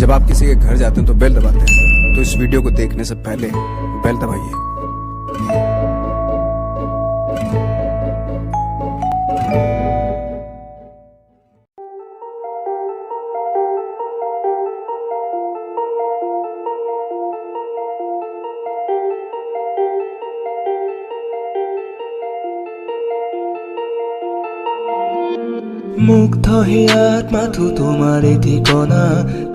जब आप किसी के घर जाते हैं तो बेल दबाते हैं, तो इस वीडियो को देखने से पहले बेल दबाइए। মুগ্ধ হিয়াত মাথো তোমাৰে ঠিকনা,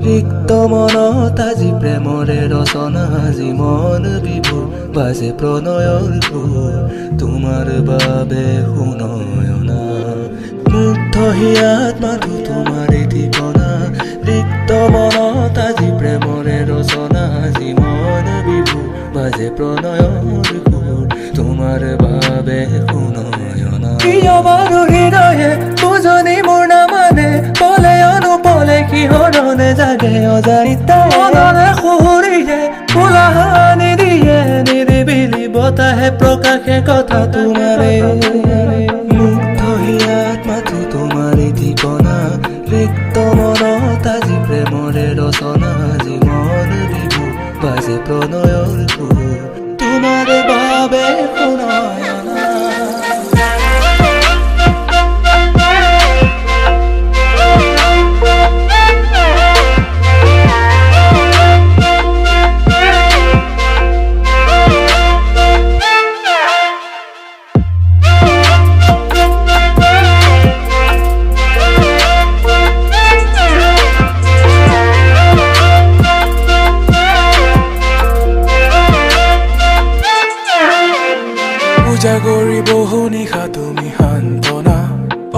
ৰিক্ত মনত আজি প্ৰেমৰে ৰচনা। আজি মন বিভোৰ বাজে প্ৰণয়ৰ সুৰ, তোমাৰ বাবে শুনয়না। মুগ্ধ হিয়াত মাথো তোমাৰে ঠিকনা, ৰিক্ত মনত আজি প্ৰেমৰে ৰচনা। আজি মন বিভোৰ বাজে প্ৰণয়ৰ সুৰ, তোমাৰ বাবে শুনয়না। কিয় বাৰু হৃদয়ে বুজনি মোৰ নামানে, পলে অনুপলে কিহৰণে জাগে অজানিতা। মনৰে সুহুৰিয়ে ফুলাহানি দিয়ে, নিৰিবিলি বতাহে প্ৰকাশে কথা তোমাৰে। মুগ্ধ হিয়াত মাথো তোমাৰে ঠিকনা, ৰিক্ত মনত আজি প্ৰেমৰে ৰচনা। আজি মন বিভোৰ বাজে প্ৰণয়ৰ সুৰ, তোমাৰ বাবে শুনয়না। পূজা কৰি বহু নিশা তুমি সান্তনা,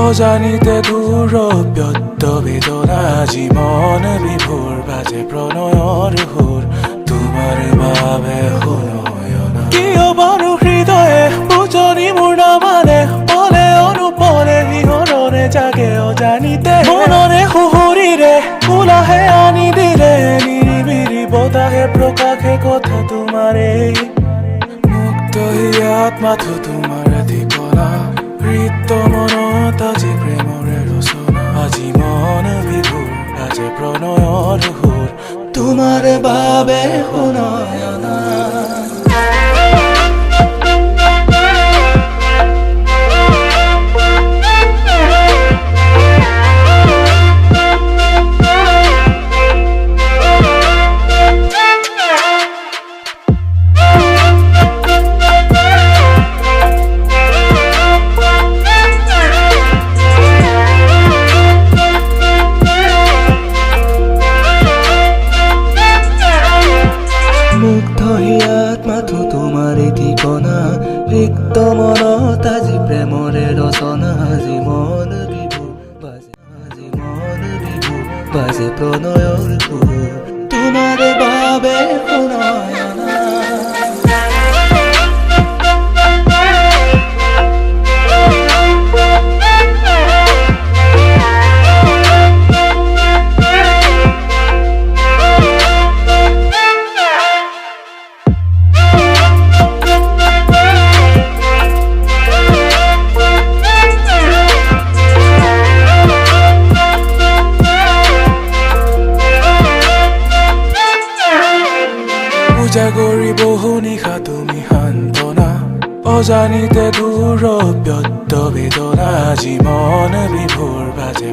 অজানিতে দূৰ ব্যক্ত বেদনা। আজি মন বিভোৰ বাজে প্ৰণয়ৰ সুৰ, তোমাৰ বাবে শুনয়না। কিয় বাৰু হৃদয়ে বুজনি মোৰ নামানে, পলে অনুপলে শিহৰণে জাগে অজানিতে। মনৰে সুহুৰিৰে ফুলাহে আনি দিলে, নিৰিবিলি বতাহে প্ৰকাশে কথা তোমাৰে। হিয়াত মাথো তোমাৰ ঠিকনা, ৰিক্ত মনত আজি প্ৰেমৰে ৰচনা। আজি মন বিভোৰ বাজে প্ৰণয়ৰ সুৰ, তোমাৰ বাবে শুনয়না। মুগ্ধ হিয়াত মাথো তোমাৰে ঠিকনা, ৰিক্ত মনত আজি প্ৰেমৰে ৰচনা। আজি মন বিভোৰ বাজে, আজি মন বিভোৰ বাজে প্ৰণয়ৰ সুৰ, তোমাৰ বাবে শুনয়না। পূজা কৰি বহু নিশা তুমি সান্তনা, অজানিতে দূৰ ব্যক্ত বেদনা। আজি মন বিভোৰ বাজে